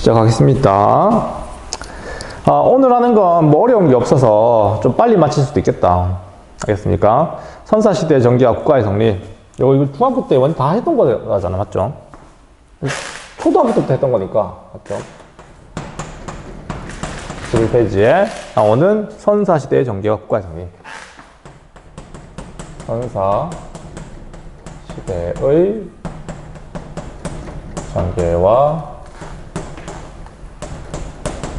시작하겠습니다. 오늘 하는 건 뭐 어려운 게 없어서 좀 빨리 마칠 수도 있겠다. 알겠습니까? 선사시대 전기와 국가의 성립. 이거 중학교 때 완전 다 했던 거잖아, 맞죠? 초등학교 때부터 했던 거니까, 맞죠? 11페이지에 나오는 선사시대의 전기와 국가의 성립. 선사시대의 전개와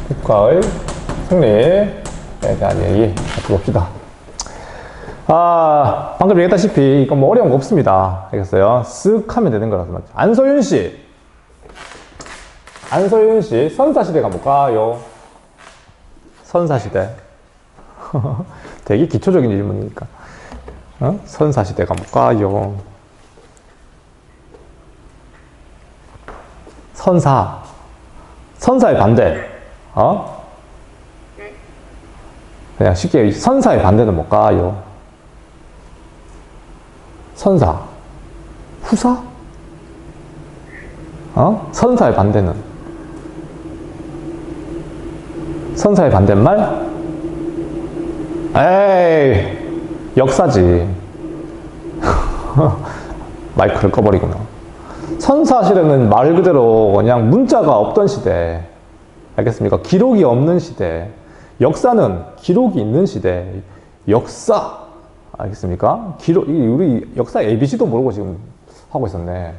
국가의 승리에 대한 얘기 같이 봅시다. 방금 얘기했다시피 이건 뭐 어려운 거 없습니다. 알겠어요? 쓱 하면 되는 거라서 맞죠? 안소윤 씨, 선사시대 가볼까요? 선사시대. 되게 기초적인 질문이니까. 선사시대 가볼까요? 선사의 반대. 그냥 쉽게 선사의 반대는 뭘까요? 선사. 후사? 선사의 반대는? 선사의 반대말? 에이, 역사지. 마이크를 꺼버리구나. 선사시대는 말 그대로 그냥 문자가 없던 시대. 알겠습니까? 기록이 없는 시대. 역사는 기록이 있는 시대. 역사. 알겠습니까? 우리 역사 ABC도 모르고 지금 하고 있었네.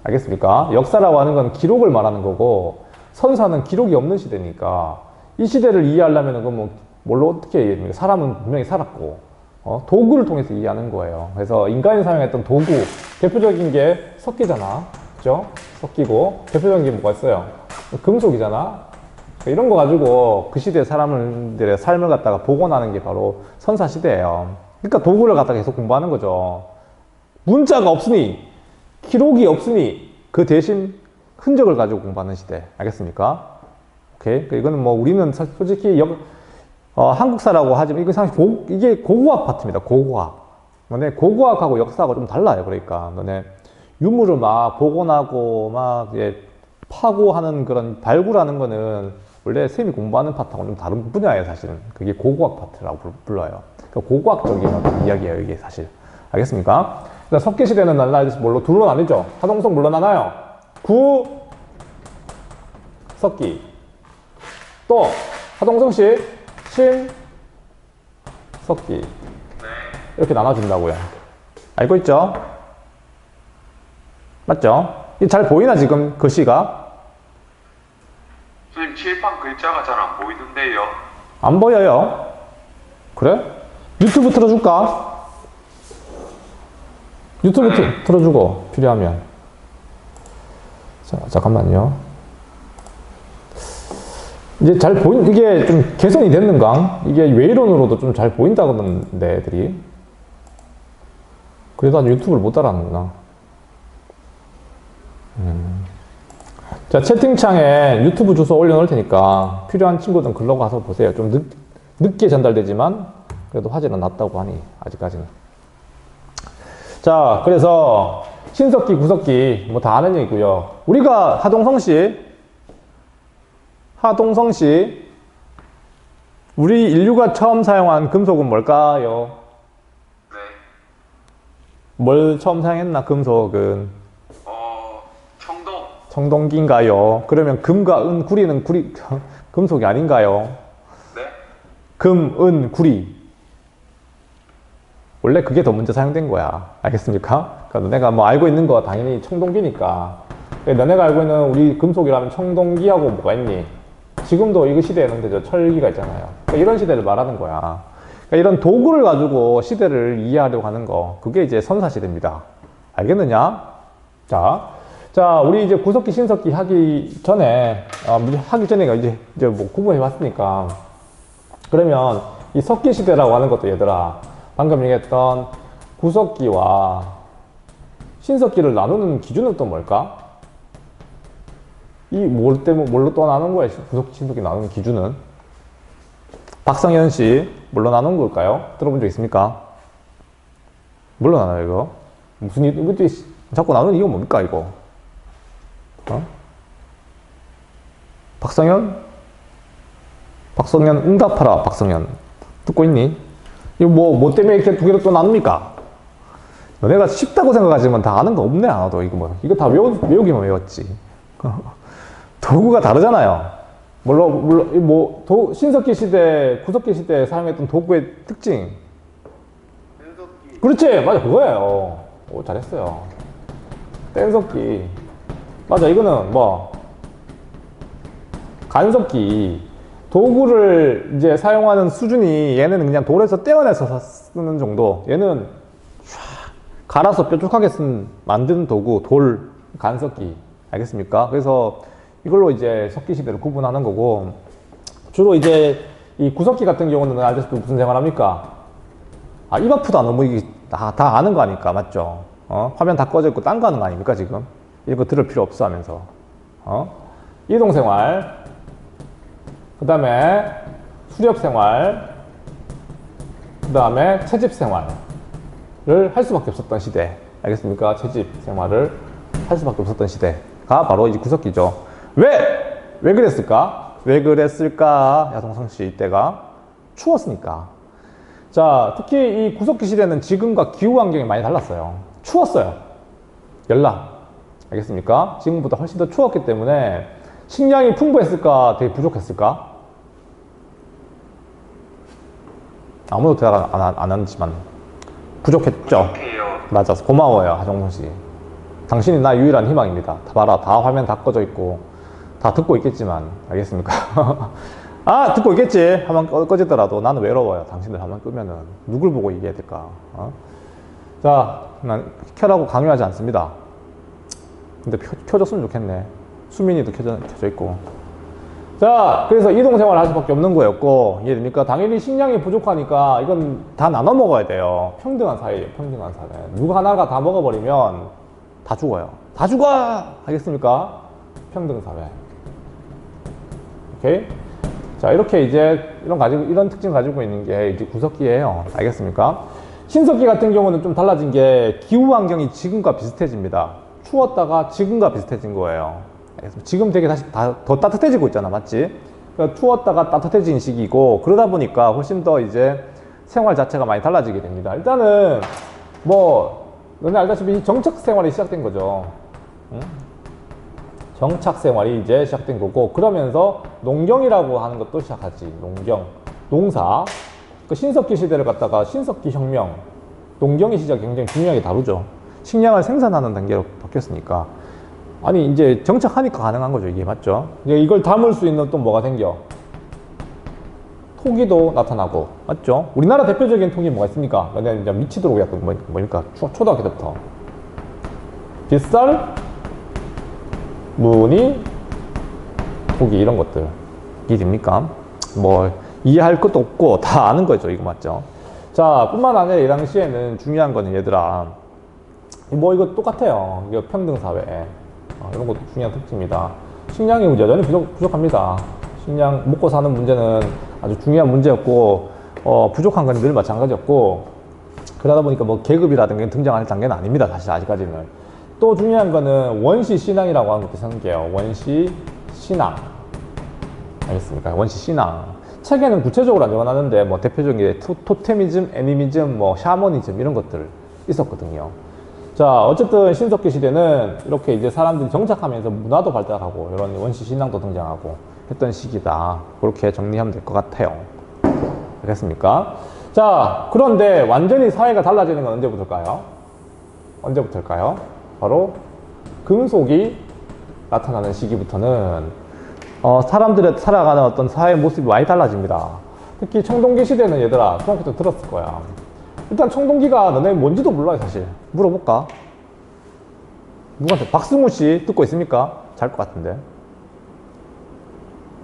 알겠습니까? 역사라고 하는 건 기록을 말하는 거고, 선사는 기록이 없는 시대니까, 이 시대를 이해하려면, 그건 뭐, 뭘로 어떻게 이해합니까? 사람은 분명히 살았고, 도구를 통해서 이해하는 거예요. 그래서 인간이 사용했던 도구, 대표적인 게 석기잖아. 그죠? 석기고, 대표적인 게 뭐가 있어요? 금속이잖아. 이런 거 가지고 그 시대 사람들의 삶을 갖다가 복원하는 게 바로 선사시대예요. 그러니까 도구를 갖다가 계속 공부하는 거죠. 문자가 없으니, 기록이 없으니 그 대신 흔적을 가지고 공부하는 시대. 알겠습니까? 오케이? 이거는 뭐 우리는 솔직히 한국사라고 하지만 이게 고고학 파트입니다. 고고학. 너네 고고학하고 역사하고 좀 달라요. 그러니까 너네 유물을 막 복원하고 막 파고하는 그런 발굴하는 거는 원래 쌤이 공부하는 파트하고는 좀 다른 분야예요, 사실은. 그게 고고학 파트라고 불러요. 그러니까 고고학적인 어떤 이야기예요, 이게 사실. 알겠습니까? 그러니까 석기시대는 뭘로? 둘로 나뉘죠? 하동석 물로 나눠요. 석기. 또, 하동석씨, 석기. 이렇게 나눠준다고요. 알고 있죠? 맞죠? 잘 보이나, 지금 글씨가? 선생님, 칠판 글자가 잘 안 보이는데요. 안 보여요? 그래? 유튜브 틀어줄까? 유튜브 틀어주고, 필요하면. 자, 잠깐만요. 이제 이게 좀 개선이 됐는가? 이게 외이론으로도 좀 잘 보인다던데, 애들이. 그래도 아직 유튜브를 못 따라하는구나. 자, 채팅창에 유튜브 주소 올려놓을 테니까 필요한 친구들은 글로 가서 보세요. 좀 늦게 전달되지만 그래도 화질은 낮다고 하니, 아직까지는. 자, 그래서 신석기, 구석기 뭐 다 아는 얘기고요. 우리가 하동성 씨, 우리 인류가 처음 사용한 금속은 뭘까요? 네. 뭘 처음 사용했나, 금속은? 청동기인가요? 그러면 금과 은, 구리는 금속이 아닌가요? 네? 금, 은, 구리. 원래 그게 더 먼저 사용된 거야. 알겠습니까? 그러니까 너네가 뭐 알고 있는 거 당연히 청동기니까. 너네가 알고 있는 우리 금속이라면 청동기하고 뭐가 있니? 지금도 이 시대에는 저 철기가 있잖아요. 그러니까 이런 시대를 말하는 거야. 그러니까 이런 도구를 가지고 시대를 이해하려고 하는 거. 그게 이제 선사시대입니다. 알겠느냐? 자, 우리 이제 구석기, 신석기 하기 전에 이제 뭐 구분해 봤으니까. 그러면 이 석기 시대라고 하는 것도 얘들아, 방금 얘기했던 구석기와 신석기를 나누는 기준은 또 뭘까? 뭘로 또 나눈 거야? 구석기, 신석기 나누는 기준은? 박성현 씨, 뭘로 나눈 걸까요? 들어본 적 있습니까? 뭘로 나눠요, 이거? 이것도 자꾸 나누는 이유가 뭡니까, 이거? 박성현? 박성현 응답하라. 박성현 듣고 있니? 이거 뭐 때문에 이렇게 두 개로 또 나눕니까? 너네가 쉽다고 생각하지만 다 아는 거 없네. 하나도. 이거 다 외우기만 외웠지. 도구가 다르잖아요. 물론 신석기 시대, 구석기 시대에 사용했던 도구의 특징. 그렇지, 맞아, 그거예요. 오, 잘했어요. 뗀석기. 맞아, 이거는 간석기. 도구를 이제 사용하는 수준이 얘는 그냥 돌에서 떼어내서 쓰는 정도. 얘는 갈아서 뾰족하게 만든 도구, 돌, 간석기. 알겠습니까? 그래서 이걸로 이제 석기 시대를 구분하는 거고, 주로 이제 이 구석기 같은 경우는 알다시피 무슨 생활합니까? 입 아프다 너무 이게 다 아는 거 아닙니까? 맞죠? 화면 다 꺼져 있고 딴 거 하는 거 아닙니까? 지금 이런 거 들을 필요 없어 하면서 이동 생활, 그 다음에 수렵 생활, 그 다음에 채집 생활을 할 수밖에 없었던 시대. 알겠습니까? 채집 생활을 할 수밖에 없었던 시대가 바로 이제 구석기죠. 왜 그랬을까? 왜 그랬을까? 야동성 씨 이때가 추웠으니까. 자, 특히 이 구석기 시대는 지금과 기후 환경이 많이 달랐어요. 추웠어요. 열나. 알겠습니까? 지금보다 훨씬 더 추웠기 때문에 식량이 풍부했을까? 되게 부족했을까? 아무도 대답 안 하지만 부족했죠. 맞아서 고마워요, 하정선 씨. 당신이 나 유일한 희망입니다. 다 봐라, 다 화면 다 꺼져 있고 다 듣고 있겠지만. 알겠습니까? 듣고 있겠지. 화면 꺼지더라도 나는 외로워요. 당신들 화면 끄면은 누굴 보고 얘기해야 될까? 자, 난 켜라고 강요하지 않습니다. 근데 켜줬으면 좋겠네. 수민이도 켜져 있고. 자, 그래서 이동생활을 할 수밖에 없는 거였고, 이해됩니까? 당연히 식량이 부족하니까 이건 다 나눠 먹어야 돼요. 평등한 사회예요. 평등한 사회. 누구 하나가 다 먹어버리면 다 죽어요. 다 죽어! 알겠습니까? 평등 사회. 오케이? 자, 이렇게 이제 이런 특징 가지고 있는 게 이제 구석기예요. 알겠습니까? 신석기 같은 경우는 좀 달라진 게 기후 환경이 지금과 비슷해집니다. 추웠다가 지금과 비슷해진 거예요. 지금 되게 다시 더 따뜻해지고 있잖아. 맞지? 그러니까 추웠다가 따뜻해진 시기고, 그러다 보니까 훨씬 더 이제 생활 자체가 많이 달라지게 됩니다. 일단은 너네 알다시피 정착 생활이 시작된 거죠. 응? 정착 생활이 이제 시작된 거고, 그러면서 농경이라고 하는 것도 시작하지. 농경, 농사. 그 신석기 시대를 갖다가 신석기 혁명, 농경의 시작이 굉장히 중요하게 다루죠. 식량을 생산하는 단계로 바뀌었으니까. 아니, 이제 정착하니까 가능한 거죠. 이게 맞죠? 이걸 담을 수 있는 또 뭐가 생겨? 토기도 나타나고. 맞죠? 우리나라 대표적인 토기 뭐가 있습니까? 그냥 이제 미치도록 약간 뭡니까? 초등학교 때부터. 빗살, 무늬, 토기, 이런 것들. 이해됩니까? 이해할 것도 없고 다 아는 거죠. 이거 맞죠? 자, 뿐만 아니라 이 당시에는 중요한 거는 얘들아, 이거 똑같아요. 이거 평등사회. 이런 것도 중요한 특징입니다. 식량이 여전히 부족합니다. 식량 먹고 사는 문제는 아주 중요한 문제였고, 부족한 건 늘 마찬가지였고, 그러다 보니까 계급이라든가 등장할 단계는 아닙니다. 사실 아직까지는. 또 중요한 거는 원시신앙이라고 하는 것도 생겨요. 원시신앙. 알겠습니까? 원시신앙. 책에는 구체적으로 안 적어놨는데, 대표적인 게 토테미즘, 애니미즘, 샤머니즘 이런 것들 있었거든요. 자, 어쨌든 신석기 시대는 이렇게 이제 사람들이 정착하면서 문화도 발달하고 이런 원시신앙도 등장하고 했던 시기다. 그렇게 정리하면 될 것 같아요. 알겠습니까? 자, 그런데 완전히 사회가 달라지는 건 언제부터일까요? 언제부터일까요? 바로 금속이 나타나는 시기부터는 사람들의 살아가는 어떤 사회 모습이 많이 달라집니다. 특히 청동기 시대는 얘들아, 중학교 때 들었을 거야. 일단 청동기가 너네 뭔지도 몰라요. 사실 물어볼까? 누구한테? 박승우 씨 듣고 있습니까? 잘 것 같은데.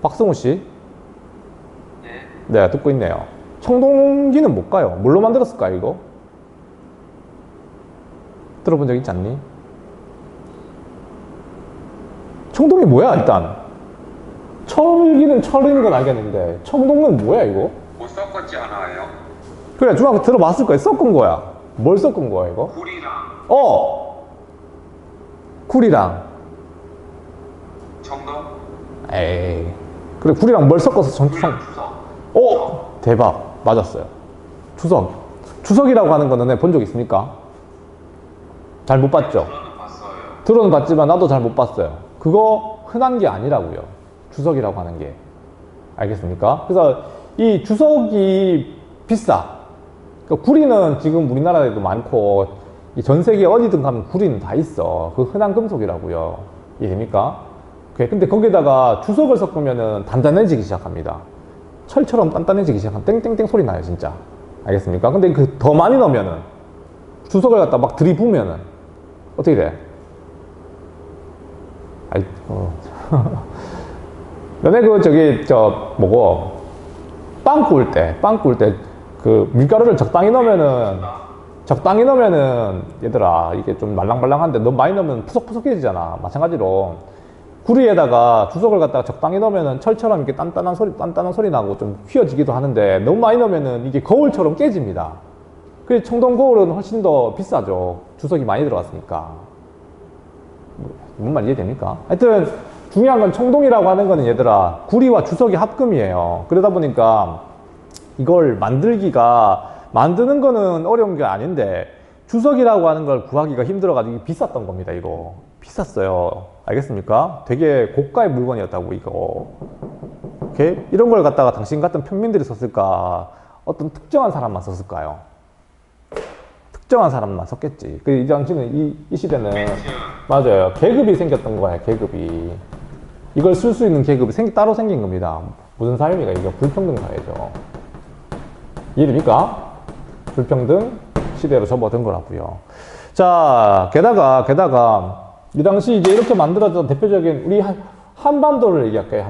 박승우 씨? 네, 듣고 있네요. 청동기는 뭘까요? 뭘로 만들었을까요, 이거? 들어본 적 있지 않니? 청동이 뭐야, 일단? 철기는 철인 건 알겠는데, 청동은 뭐야, 이거? 못 섞었지 않아요? 그래, 중학교 들어봤을 거야. 섞은 거야. 뭘 섞은 거야, 이거? 굴이랑 굴이랑. 청동? 에이. 그래, 굴이랑 뭘 섞어서 추석. 오! 대박. 맞았어요. 추석. 추석이라고 하는 거는 본 적 있습니까? 잘 못 봤죠? 저는 봤어요. 들어는 봤지만 나도 잘 못 봤어요. 그거 흔한 게 아니라고요. 추석이라고 하는 게. 알겠습니까? 그래서 이 추석이 비싸. 그러니까 구리는 지금 우리나라에도 많고 전 세계 어디든 가면 구리는 다 있어. 그 흔한 금속이라고요. 이해됩니까? 근데 거기다가 주석을 섞으면은 단단해지기 시작합니다. 철처럼 단단해지기 시작하면 땡땡땡 소리 나요, 진짜. 알겠습니까? 근데 그 더 많이 넣으면은 주석을 갖다 막 들이부면은 어떻게 돼? 너네 빵 구울 때 그 밀가루를 적당히 넣으면은 얘들아 이게 좀 말랑말랑한데 너무 많이 넣으면 푸석푸석해지잖아. 마찬가지로 구리에다가 주석을 갖다가 적당히 넣으면은 철처럼 이렇게 단단한 소리 나고 좀 휘어지기도 하는데 너무 많이 넣으면은 이게 거울처럼 깨집니다. 그래서 청동 거울은 훨씬 더 비싸죠. 주석이 많이 들어갔으니까. 뭔 말 이해됩니까? 하여튼 중요한 건 청동이라고 하는 거는 얘들아 구리와 주석이 합금이에요. 그러다 보니까 이걸 만드는 거는 어려운 게 아닌데 주석이라고 하는 걸 구하기가 힘들어가지고 비쌌던 겁니다. 이거 비쌌어요. 알겠습니까? 되게 고가의 물건이었다고 이거. 오케이? 이런 걸 갖다가 당신 같은 평민들이 썼을까? 어떤 특정한 사람만 썼을까요? 특정한 사람만 썼겠지. 이 당시는 이 시대는 맞아요. 계급이 생겼던 거야. 계급이. 이걸 쓸 수 있는 계급이 따로 생긴 겁니다. 무슨 사회입니까? 이거 불평등 사회죠. 이해됩니까? 불평등 시대로 접어든 거라고요. 자, 게다가 이 당시 이제 이렇게 만들어졌던 대표적인 우리 한반도를 얘기할까요?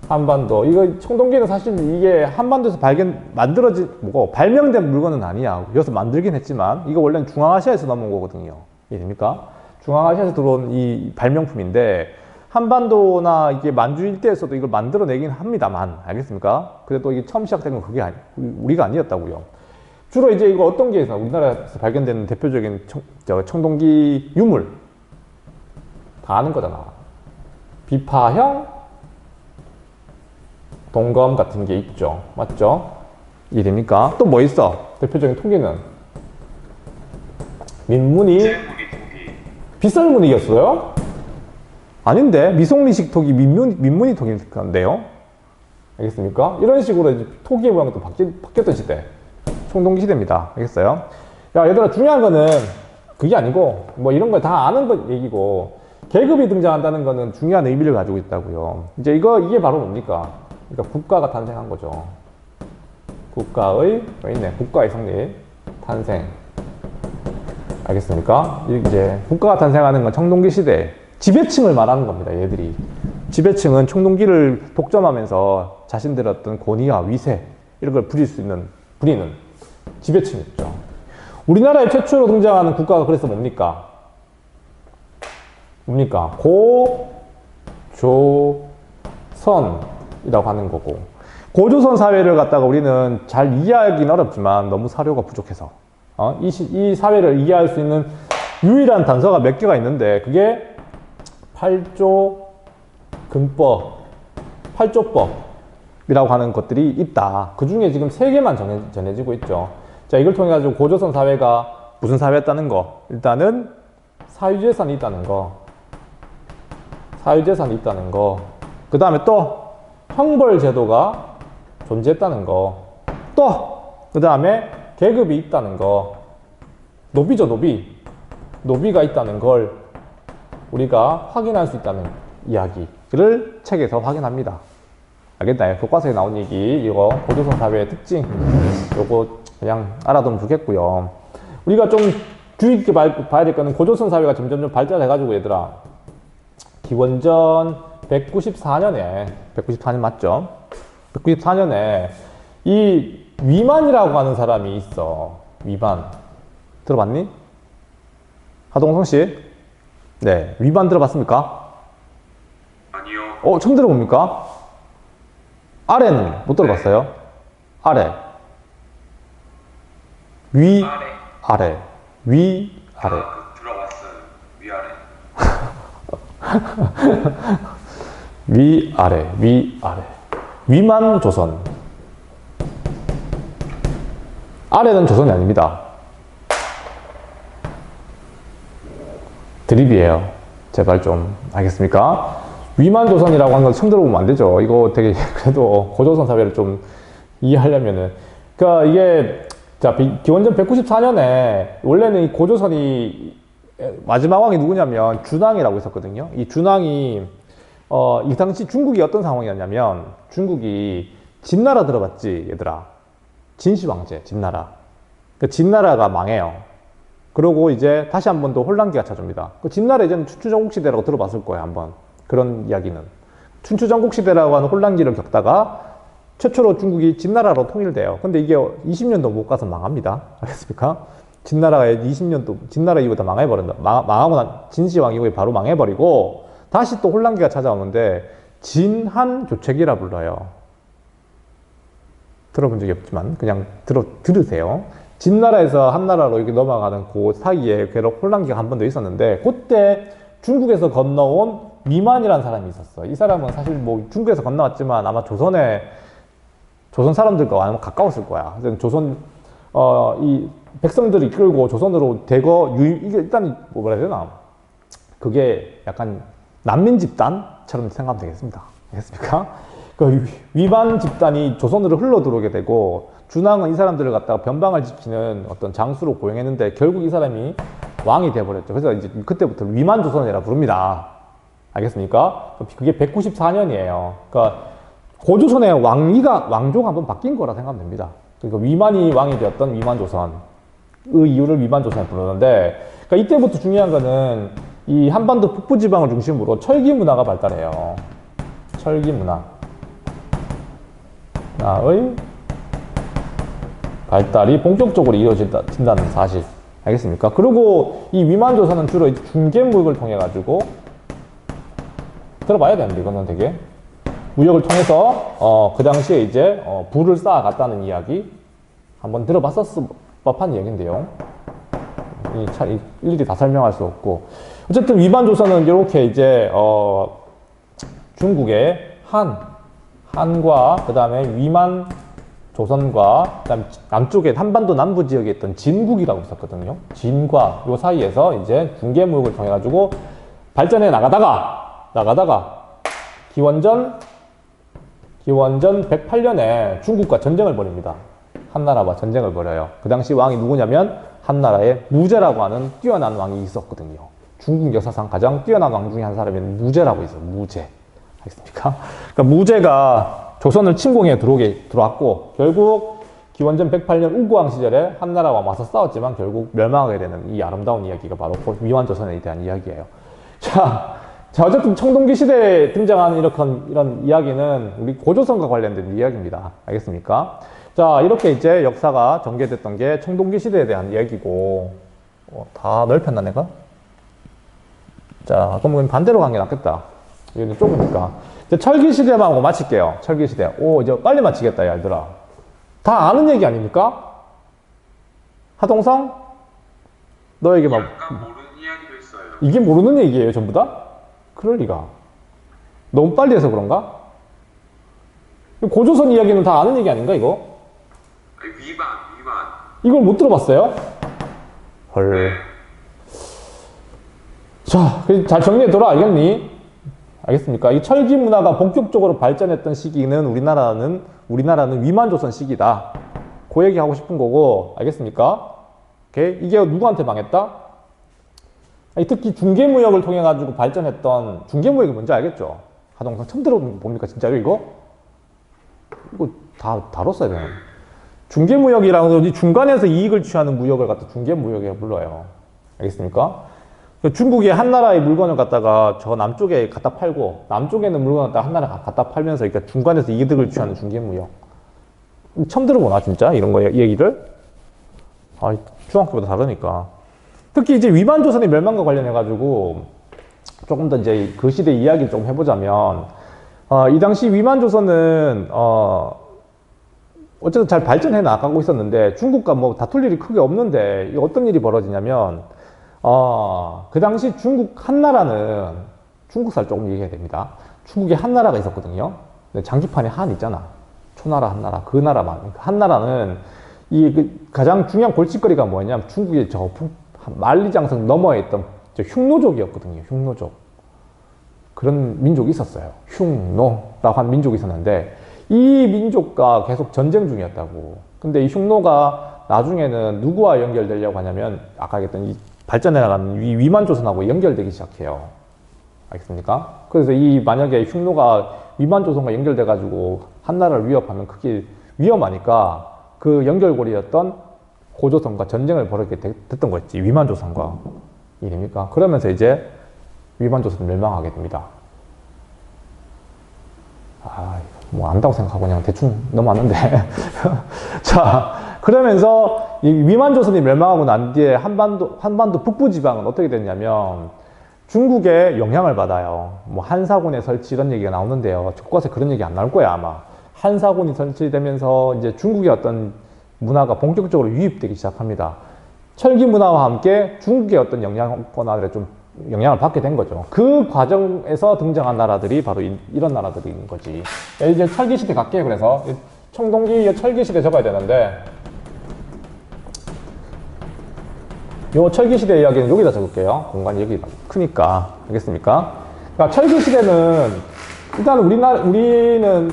한반도. 이거 청동기는 사실 이게 한반도에서 발명된 물건은 아니야. 여기서 만들긴 했지만 이거 원래는 중앙아시아에서 넘어온 거거든요. 이해됩니까? 중앙아시아에서 들어온 이 발명품인데 한반도나 이게 만주 일대에서도 이걸 만들어내긴 합니다만, 알겠습니까? 그래도 이게 처음 시작된 건 그게 우리가 아니었다고요. 주로 이제 이거 어떤 게 있어? 우리나라에서 발견되는 대표적인 청동기 유물. 다 아는 거잖아. 비파형 동검 같은 게 있죠. 맞죠? 이해됩니까? 또 뭐 있어? 대표적인 통기는? 민무늬. 빗설무늬였어요? 아닌데 미송리식 토기 민무늬 토기인데요. 알겠습니까? 이런 식으로 이제 토기의 모양도 바뀌었던 시대, 청동기 시대입니다. 알겠어요? 야 얘들아, 중요한 거는 그게 아니고 뭐 이런 거 다 아는 거 얘기고, 계급이 등장한다는 거는 중요한 의미를 가지고 있다고요. 이제 이게 바로 뭡니까? 그러니까 국가가 탄생한 거죠. 국가의 성립, 탄생. 알겠습니까? 이제 국가가 탄생하는 건 청동기 시대. 지배층을 말하는 겁니다, 얘들이. 지배층은 청동기를 독점하면서 자신들의 어떤 권위와 위세, 이런 걸 부리는 지배층이었죠. 우리나라에 최초로 등장하는 국가가 그래서 뭡니까? 고조선이라고 하는 거고, 고조선 사회를 갖다가 우리는 잘 이해하기는 어렵지만 너무 사료가 부족해서 이 사회를 이해할 수 있는 유일한 단서가 몇 개가 있는데, 그게 8조 근법, 8조법이라고 하는 것들이 있다. 그 중에 지금 3개만 전해지고 있죠. 자, 이걸 통해 가지고 고조선 사회가 무슨 사회였다는 거, 일단은 사유재산이 있다는 거, 그 다음에 또 형벌제도가 존재했다는 거, 또 그 다음에 계급이 있다는 거, 노비죠, 노비가 있다는 걸 우리가 확인할 수 있다는 이야기를 책에서 확인합니다. 알겠나요? 교과서에 나온 얘기, 이거 고조선 사회의 특징, 요거 그냥 알아두면 좋겠고요. 우리가 좀 주의 깊게 봐야 될 거는, 고조선 사회가 점점 발전해가지고 얘들아, 기원전 194년 맞죠? 194년에 이 위만이라고 하는 사람이 있어. 위만 들어봤니? 하동성 씨? 네, 위만 들어봤습니까? 아니요. 처음 들어봅니까? 아래는 못 들어봤어요? 아래. 위, 아래. 위, 아래. 들어봤어요. 위아래. 위아래, 위아래. 위만 조선. 아래는 조선이 아닙니다. 드립이에요. 제발 좀, 알겠습니까? 위만 조선이라고 하는 걸 처음 들어보면 안 되죠. 이거 되게, 그래도 고조선 사회를 좀 이해하려면은. 그니까 이게, 자, 기원전 194년에, 원래는 이 고조선이, 마지막 왕이 누구냐면, 준왕이라고 있었거든요. 이 준왕이, 이 당시 중국이 어떤 상황이었냐면, 중국이 진나라 들어봤지, 얘들아. 진시황제, 진나라. 그 진나라가 망해요. 그러고 이제 다시 한 번 더 혼란기가 찾아옵니다. 그 진나라 이제는 춘추전국 시대라고 들어봤을 거예요, 한번. 그런 이야기는. 춘추전국 시대라고 하는 혼란기를 겪다가 최초로 중국이 진나라로 통일돼요. 근데 이게 20년도 못 가서 망합니다. 알겠습니까? 진나라가 20년도, 진나라 이후부터 망해버린다. 망하고 난 진시황 이후에 바로 망해버리고 다시 또 혼란기가 찾아오는데 진한 교책이라 불러요. 들어본 적이 없지만 그냥 들으세요. 진나라에서 한나라로 이렇게 넘어가는 그 사이에 괴롭 혼란기가 한 번 더 있었는데 그때 중국에서 건너온 미만이라는 사람이 있었어. 이 사람은 사실 뭐 중국에서 건너왔지만 아마 조선 사람들과 아마 가까웠을 거야. 조선 이 백성들을 이끌고 조선으로 대거 이게 일단 뭐라 해야 되나? 그게 약간 난민 집단처럼 생각하면 되겠습니다. 알겠습니까? 그 위만 집단이 조선으로 흘러 들어오게 되고 준왕은 이 사람들을 갖다가 변방을 지키는 어떤 장수로 고용했는데 결국 이 사람이 왕이 돼버렸죠. 그래서 이제 그때부터 위만 조선이라 부릅니다. 알겠습니까? 그게 194년이에요. 그러니까 고조선의 왕조가 한번 바뀐 거라 생각하면 됩니다. 그러니까 위만이 왕이 되었던 위만 조선의 이유를 위만 조선을 부르는데, 그러니까 이때부터 중요한 거는 이 한반도 북부 지방을 중심으로 철기 문화가 발달해요. 철기 문화의 발달이 본격적으로 이루어진다는 사실. 알겠습니까? 그리고 이 위만 조선은 주로 중개무역을 통해 가지고 들어봐야 되는데 이거는 되게 무역을 통해서 그 당시에 이제 부를 쌓아갔다는 이야기 한번 들어봤었을 법한 이야기인데요. 일일이 다 설명할 수 없고 어쨌든 위만 조선은 이렇게 이제 중국의 한과 그 다음에 위만 조선과 그다음 남쪽에 한반도 남부 지역에 있던 진국이라고 있었거든요. 진과 요 사이에서 이제 중개무역을 통해 가지고 발전해 나가다가 기원전 108년에 중국과 전쟁을 벌입니다. 한나라와 전쟁을 벌여요. 그 당시 왕이 누구냐면 한나라에 무제라고 하는 뛰어난 왕이 있었거든요. 중국 역사상 가장 뛰어난 왕 중에 한 사람이 무제라고 있어요. 무제. 알겠습니까? 그러니까 무제가 조선을 침공해 들어왔고 결국 기원전 108년 우구왕 시절에 한나라와 맞서 싸웠지만 결국 멸망하게 되는 이 아름다운 이야기가 바로 위만조선에 대한 이야기예요. 자 어쨌든 청동기 시대에 등장하는 이런 이야기는 우리 고조선과 관련된 이야기입니다. 알겠습니까? 자 이렇게 이제 역사가 전개됐던 게 청동기 시대에 대한 이야기고 다 넓혔나 내가? 자 그럼 반대로 간 게 낫겠다. 여기는 좁으니까. 이제 철기 시대만 하고 마칠게요. 철기 시대. 이제 빨리 마치겠다, 얘들아. 다 아는 얘기 아닙니까? 하동성? 너에게 막. 약간 모르는 이야기도 있어요. 이게 모르는 얘기예요, 전부 다? 그럴 리가. 너무 빨리 해서 그런가? 고조선 이야기는 다 아는 얘기 아닌가, 이거? 위반. 이걸 못 들어봤어요? 헐. 자, 잘 정리해둬라, 알겠니? 알겠습니까? 이 철기 문화가 본격적으로 발전했던 시기는 우리나라는 위만조선 시기다. 그 얘기 하고 싶은 거고, 알겠습니까? 오케이? 이게 누구한테 망했다? 특히 중개무역을 통해 가지고 발전했던 중개무역이 뭔지 알겠죠? 하동상 처음 들어봅니까? 진짜요, 이거? 이거 다 다뤘어야 되는. 중개무역이라는 건 중간에서 이익을 취하는 무역을 갖다 중개무역이라고 불러요. 알겠습니까? 중국이 한나라의 물건을 갖다가 저 남쪽에 갖다 팔고 남쪽에 있는 물건을 갖다 한나라가 갖다 팔면서 그러니까 중간에서 이득을 취하는 중개무역. 처음 들어보나 진짜 이런 거 얘기를? 중학교보다 다르니까. 특히 이제 위만조선의 멸망과 관련해 가지고 조금 더 이제 그 시대 이야기를 좀 해보자면 이 당시 위만조선은 어쨌든 잘 발전해 나가고 있었는데 중국과 뭐 다툴 일이 크게 없는데 어떤 일이 벌어지냐면 그 당시 한나라는 중국사를 조금 얘기해야 됩니다. 중국에 한나라가 있었거든요. 근데 장기판에 한 있잖아. 초나라, 한나라. 그 나라만. 한나라는 가장 중요한 골칫거리가 뭐냐면 중국의 만리장성 너머에 있던 흉노족이었거든요. 흉노족. 그런 민족이 있었어요. 흉노라고 하는 민족이 있었는데 이 민족과 계속 전쟁 중이었다고. 근데 이 흉노가 나중에는 누구와 연결되려고 하냐면 아까 얘기했던 이 발전해 나가는 이 위만조선하고 연결되기 시작해요. 알겠습니까? 그래서 만약에 흉노가 위만조선과 연결돼 가지고 한나라를 위협하면 그게 위험하니까 그 연결고리였던 고조선과 전쟁을 벌이게 됐던 거였지. 위만조선과. 이해됩니까? 그러면서 이제 위만조선이 멸망하게 됩니다. 뭐 안다고 생각하고 그냥 대충 넘어왔는데. 자, 그러면서 이 위만조선이 멸망하고 난 뒤에 한반도 북부 지방은 어떻게 됐냐면 중국의 영향을 받아요. 뭐 한사군의 설치 이런 얘기가 나오는데요. 교과서에 그런 얘기 안 나올 거야, 아마. 한사군이 설치되면서 이제 중국의 어떤 문화가 본격적으로 유입되기 시작합니다. 철기 문화와 함께 중국의 어떤 영향권화들에 좀 영향을 받게 된 거죠. 그 과정에서 등장한 나라들이 바로 이런 나라들인 거지. 이제 철기시대 갈게요. 그래서 청동기 철기시대 적어야 되는데 요 철기시대 이야기는 여기다 적을게요. 공간이 여기 크니까. 알겠습니까? 그러니까 철기시대는 일단 우리는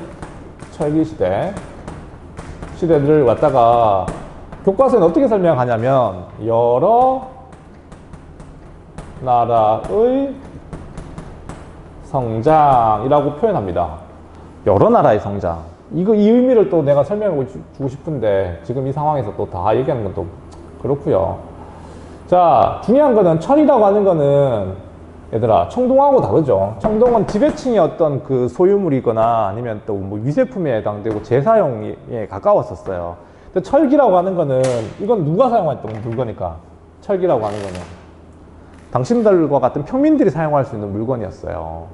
시대들을 갖다가 교과서에는 어떻게 설명하냐면 여러 나라의 성장이라고 표현합니다. 여러 나라의 성장. 이 의미를 또 내가 설명해 주고 싶은데 지금 이 상황에서 또 다 얘기하는 건 또 그렇고요. 자, 중요한 거는 철이라고 하는 거는 얘들아 청동하고 다르죠. 청동은 지배층의 어떤 그 소유물이거나 아니면 또 뭐 위세품에 해당되고 재사용에 가까웠었어요. 근데 철기라고 하는 거는 이건 누가 사용했던 물건이니까 철기라고 하는 거는 당신들과 같은 평민들이 사용할 수 있는 물건이었어요.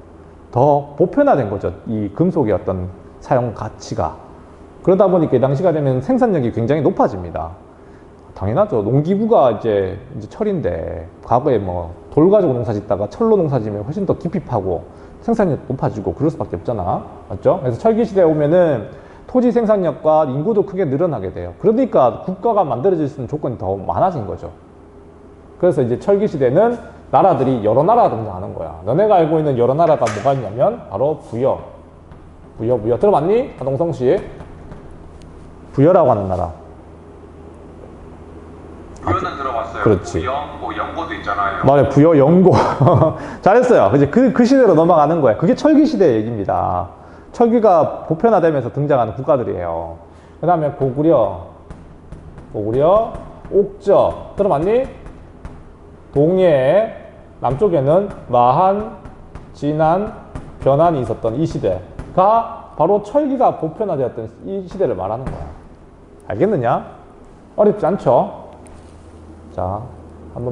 더 보편화된 거죠. 이 금속의 어떤 사용 가치가. 그러다 보니까 이 당시가 되면 생산력이 굉장히 높아집니다. 당연하죠. 농기구가 이제 철인데 과거에 뭐 돌 가지고 농사 짓다가 철로 농사 지면 훨씬 더 깊이 파고 생산력 높아지고 그럴 수밖에 없잖아. 맞죠? 그래서 철기 시대에 오면은 토지 생산력과 인구도 크게 늘어나게 돼요. 그러니까 국가가 만들어질 수 있는 조건이 더 많아진 거죠. 그래서 이제 철기 시대는 나라들이 여러 나라가 등장하는 거야. 너네가 알고 있는 여러 나라가 뭐가 있냐면 바로 부여. 들어봤니? 하동성 씨. 부여라고 하는 나라. 부여는 들어봤어요. 그렇지. 부영, 뭐 연고도 있잖아요. 맞아요. 부여, 연고. 잘했어요. 이제 그 시대로 넘어가는 거예요. 그게 철기 시대 얘기입니다. 철기가 보편화되면서 등장하는 국가들이에요. 그 다음에 고구려, 옥저. 들어봤니? 동해, 남쪽에는 마한, 진안, 변안이 있었던 이 시대가 바로 철기가 보편화되었던 이 시대를 말하는 거야. 알겠느냐? 어렵지 않죠? 자, 한번